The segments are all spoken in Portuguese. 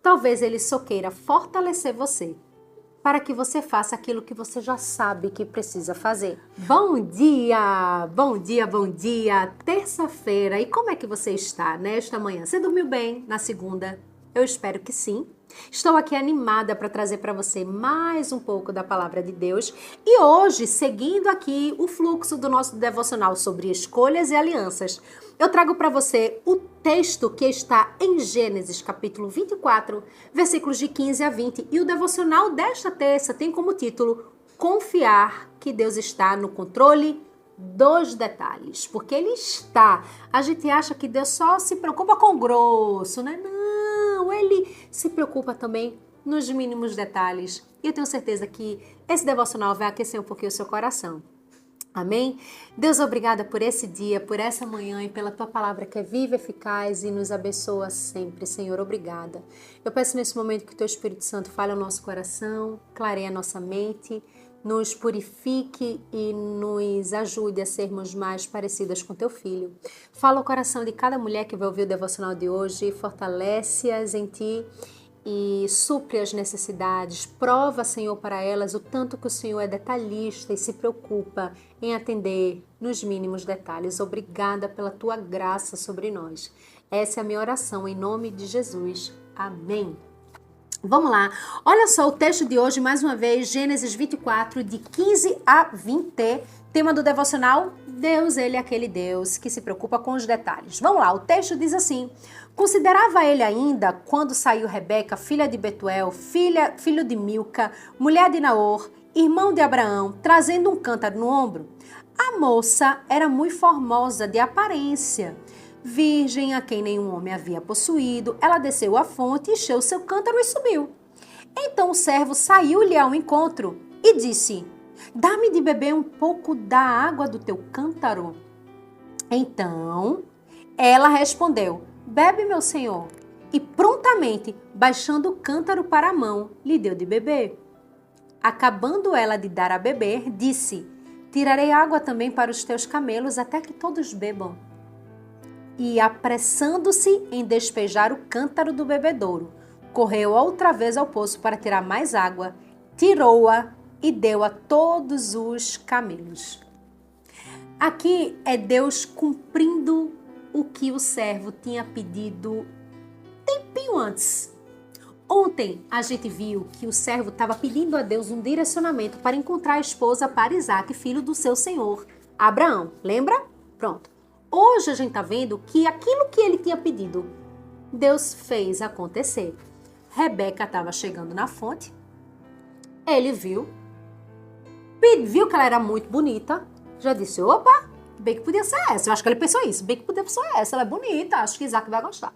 Talvez ele só queira fortalecer você para que você faça aquilo que você já sabe que precisa fazer. Bom dia! Bom dia, bom dia! Terça-feira. E como é que você está nesta manhã? Você dormiu bem na segunda? Eu espero que sim. Estou aqui animada para trazer para você mais um pouco da palavra de Deus. E hoje, seguindo aqui o fluxo do nosso devocional sobre escolhas e alianças, eu trago para você o texto que está em Gênesis, capítulo 24, versículos de 15 a 20. E o devocional desta terça tem como título Confiar que Deus está no controle dos detalhes. Porque Ele está. A gente acha que Deus só se preocupa com o grosso, né? Não, Ele se preocupa também nos mínimos detalhes. E eu tenho certeza que esse devocional vai aquecer um pouquinho o seu coração. Amém? Deus, obrigada por esse dia, por essa manhã e pela Tua palavra que é viva, eficaz e nos abençoa sempre. Senhor, obrigada. Eu peço nesse momento que o Teu Espírito Santo fale ao nosso coração, clareie a nossa mente, nos purifique e nos ajude a sermos mais parecidas com Teu Filho. Fala o coração de cada mulher que vai ouvir o devocional de hoje, fortalece-as em Ti e supre as necessidades. Prova, Senhor, para elas o tanto que o Senhor é detalhista e se preocupa em atender nos mínimos detalhes. Obrigada pela Tua graça sobre nós. Essa é a minha oração em nome de Jesus. Amém. Vamos lá. Olha só o texto de hoje, mais uma vez, Gênesis 24, de 15 a 20. Tema do devocional, Deus, Ele é aquele Deus que se preocupa com os detalhes. Vamos lá, o texto diz assim: considerava ele ainda, quando saiu Rebeca, filha de Betuel, filho de Milca, mulher de Naor, irmão de Abraão, trazendo um cântaro no ombro. A moça era muito formosa de aparência, virgem a quem nenhum homem havia possuído. Ela desceu à fonte, encheu seu cântaro e subiu. Então o servo saiu-lhe ao encontro e disse: dá-me de beber um pouco da água do teu cântaro. Então ela respondeu: bebe, meu senhor. E prontamente, baixando o cântaro para a mão, lhe deu de beber. Acabando ela de dar a beber, disse: tirarei água também para os teus camelos, até que todos bebam. E apressando-se em despejar o cântaro do bebedouro, correu outra vez ao poço para tirar mais água, tirou-a e deu a todos os camelos. Aqui é Deus cumprindo o que o servo tinha pedido tempinho antes. Ontem a gente viu que o servo estava pedindo a Deus um direcionamento para encontrar a esposa para Isaac, filho do seu senhor, Abraão. Lembra? Pronto. Hoje a gente está vendo que aquilo que ele tinha pedido, Deus fez acontecer. Rebeca estava chegando na fonte, ele viu que ela era muito bonita, já disse: opa, bem que podia ser essa. Eu acho que ele pensou isso, bem que podia ser essa, ela é bonita, acho que Isaac vai gostar.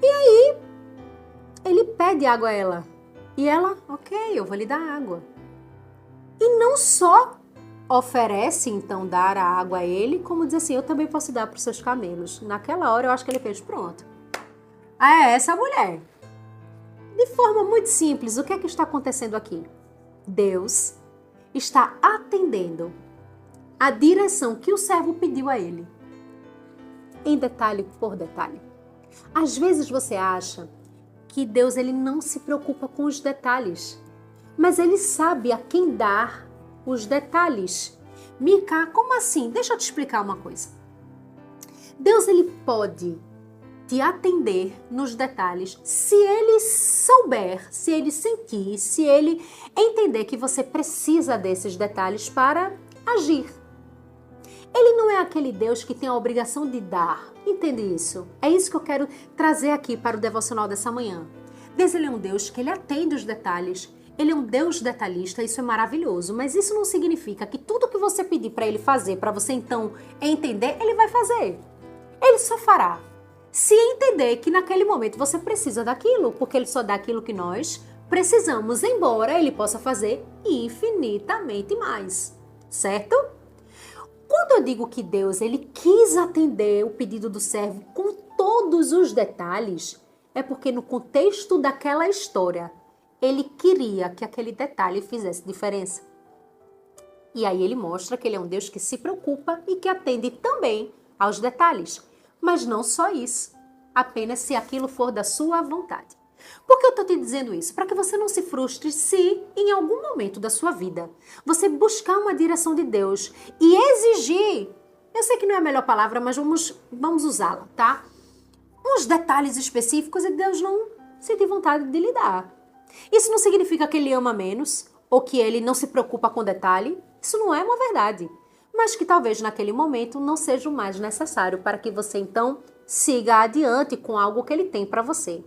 E aí, ele pede água a ela, e ela: ok, eu vou lhe dar água. E não só oferece, então, dar a água a ele, como diz assim: eu também posso dar para os seus camelos. Naquela hora, eu acho que ele fez: pronto. É essa a mulher. De forma muito simples, o que é que está acontecendo aqui? Deus está atendendo a direção que o servo pediu a ele, em detalhe por detalhe. Às vezes você acha que Deus ele não se preocupa com os detalhes, mas ele sabe a quem dar os detalhes. Mica, como assim? Deixa eu te explicar uma coisa. Deus ele pode te atender nos detalhes se ele souber, se ele sentir, se ele entender que você precisa desses detalhes para agir. Ele não é aquele Deus que tem a obrigação de dar. Entende isso? É isso que eu quero trazer aqui para o devocional dessa manhã. Deus ele é um Deus que ele atende os detalhes. Ele é um Deus detalhista, isso é maravilhoso, mas isso não significa que tudo que você pedir para ele fazer, para você então entender, ele vai fazer. Ele só fará se entender que naquele momento você precisa daquilo, porque ele só dá aquilo que nós precisamos, embora ele possa fazer infinitamente mais, certo? Quando eu digo que Deus ele quis atender o pedido do servo com todos os detalhes, é porque no contexto daquela história, ele queria que aquele detalhe fizesse diferença. E aí ele mostra que ele é um Deus que se preocupa e que atende também aos detalhes. Mas não só isso, apenas se aquilo for da sua vontade. Por que eu estou te dizendo isso? Para que você não se frustre se, em algum momento da sua vida, você buscar uma direção de Deus e exigir, eu sei que não é a melhor palavra, mas vamos usá-la, tá? Uns detalhes específicos e Deus não sente vontade de lhe dar. Isso não significa que ele ama menos ou que ele não se preocupa com detalhe. Isso não é uma verdade. Mas que talvez naquele momento não seja o mais necessário para que você então siga adiante com algo que ele tem para você.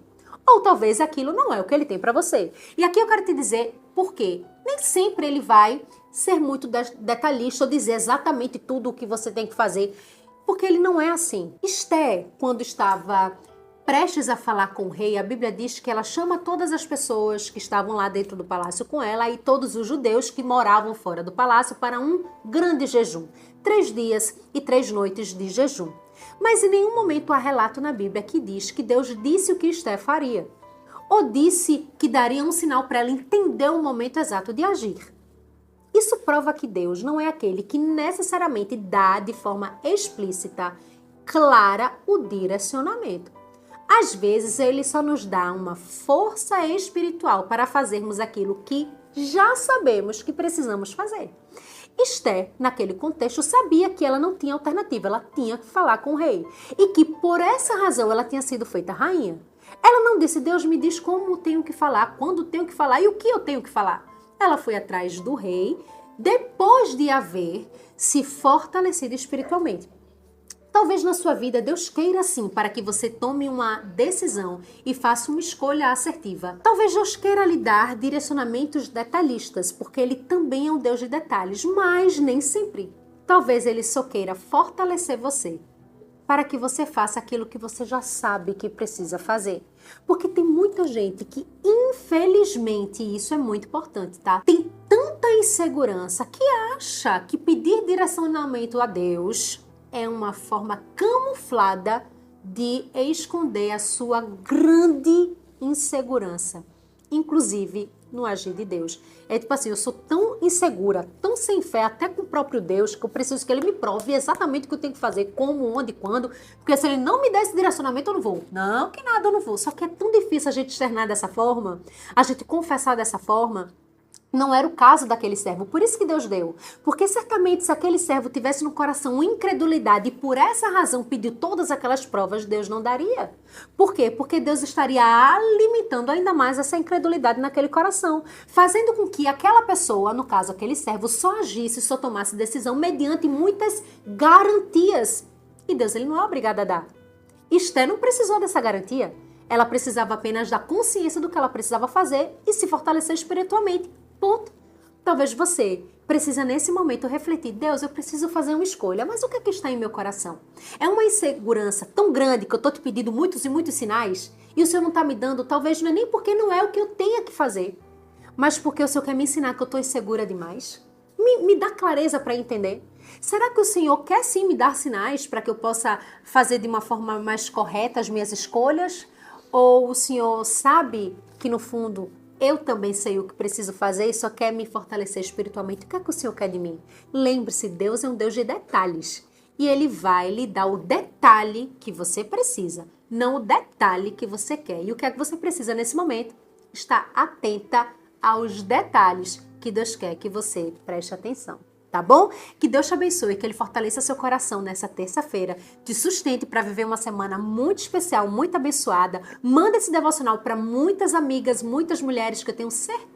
Ou talvez aquilo não é o que ele tem para você. E aqui eu quero te dizer por quê. Nem sempre ele vai ser muito detalhista ou dizer exatamente tudo o que você tem que fazer, porque ele não é assim. Esté, quando estava prestes a falar com o rei, a Bíblia diz que ela chama todas as pessoas que estavam lá dentro do palácio com ela e todos os judeus que moravam fora do palácio para um grande jejum. 3 dias e 3 noites de jejum. Mas em nenhum momento há relato na Bíblia que diz que Deus disse o que Esté faria. Ou disse que daria um sinal para ela entender o momento exato de agir. Isso prova que Deus não é aquele que necessariamente dá de forma explícita, clara, o direcionamento. Às vezes, ele só nos dá uma força espiritual para fazermos aquilo que já sabemos que precisamos fazer. Esté, naquele contexto, sabia que ela não tinha alternativa, ela tinha que falar com o rei. E que, por essa razão, ela tinha sido feita rainha. Ela não disse, Deus me diz como tenho que falar, quando tenho que falar e o que eu tenho que falar. Ela foi atrás do rei, depois de haver se fortalecido espiritualmente. Talvez na sua vida Deus queira sim para que você tome uma decisão e faça uma escolha assertiva. Talvez Deus queira lhe dar direcionamentos detalhistas, porque Ele também é um Deus de detalhes, mas nem sempre. Talvez Ele só queira fortalecer você para que você faça aquilo que você já sabe que precisa fazer. Porque tem muita gente que, infelizmente, e isso é muito importante, tá? Tem tanta insegurança que acha que pedir direcionamento a Deus é uma forma camuflada de esconder a sua grande insegurança, inclusive no agir de Deus. É tipo assim, eu sou tão insegura, tão sem fé, até com o próprio Deus, que eu preciso que Ele me prove exatamente o que eu tenho que fazer, como, onde, quando, porque se Ele não me der esse direcionamento, eu não vou. Não, que nada, eu não vou. Só que é tão difícil a gente externar dessa forma, a gente confessar dessa forma. Não era o caso daquele servo, por isso que Deus deu. Porque certamente se aquele servo tivesse no coração incredulidade e por essa razão pediu todas aquelas provas, Deus não daria. Por quê? Porque Deus estaria alimentando ainda mais essa incredulidade naquele coração, fazendo com que aquela pessoa, no caso aquele servo, só agisse, só tomasse decisão mediante muitas garantias. E Deus ele não é obrigado a dar. Esté não precisou dessa garantia. Ela precisava apenas da consciência do que ela precisava fazer e se fortalecer espiritualmente. Ponto. Talvez você precisa nesse momento refletir, Deus, eu preciso fazer uma escolha, mas o que é que está em meu coração? É uma insegurança tão grande que eu estou te pedindo muitos e muitos sinais e o Senhor não está me dando, talvez não é nem porque não é o que eu tenha que fazer, mas porque o Senhor quer me ensinar que eu estou insegura demais. Me dá clareza para entender. Será que o Senhor quer sim me dar sinais para que eu possa fazer de uma forma mais correta as minhas escolhas? Ou o Senhor sabe que no fundo eu também sei o que preciso fazer e só quer me fortalecer espiritualmente? O que é que o Senhor quer de mim? Lembre-se, Deus é um Deus de detalhes. E Ele vai lhe dar o detalhe que você precisa, não o detalhe que você quer. E o que é que você precisa nesse momento? Estar atenta aos detalhes que Deus quer que você preste atenção. Tá bom? Que Deus te abençoe, que Ele fortaleça seu coração nessa terça-feira, te sustente para viver uma semana muito especial, muito abençoada. Manda esse devocional para muitas amigas, muitas mulheres que eu tenho certeza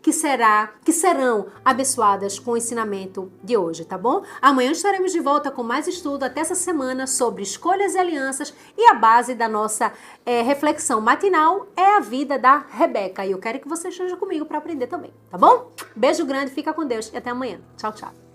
que serão abençoadas com o ensinamento de hoje, tá bom? Amanhã estaremos de volta com mais estudo até essa semana sobre escolhas e alianças e a base da nossa reflexão matinal é a vida da Rebeca. E eu quero que você esteja comigo para aprender também, tá bom? Beijo grande, fica com Deus e até amanhã. Tchau, tchau.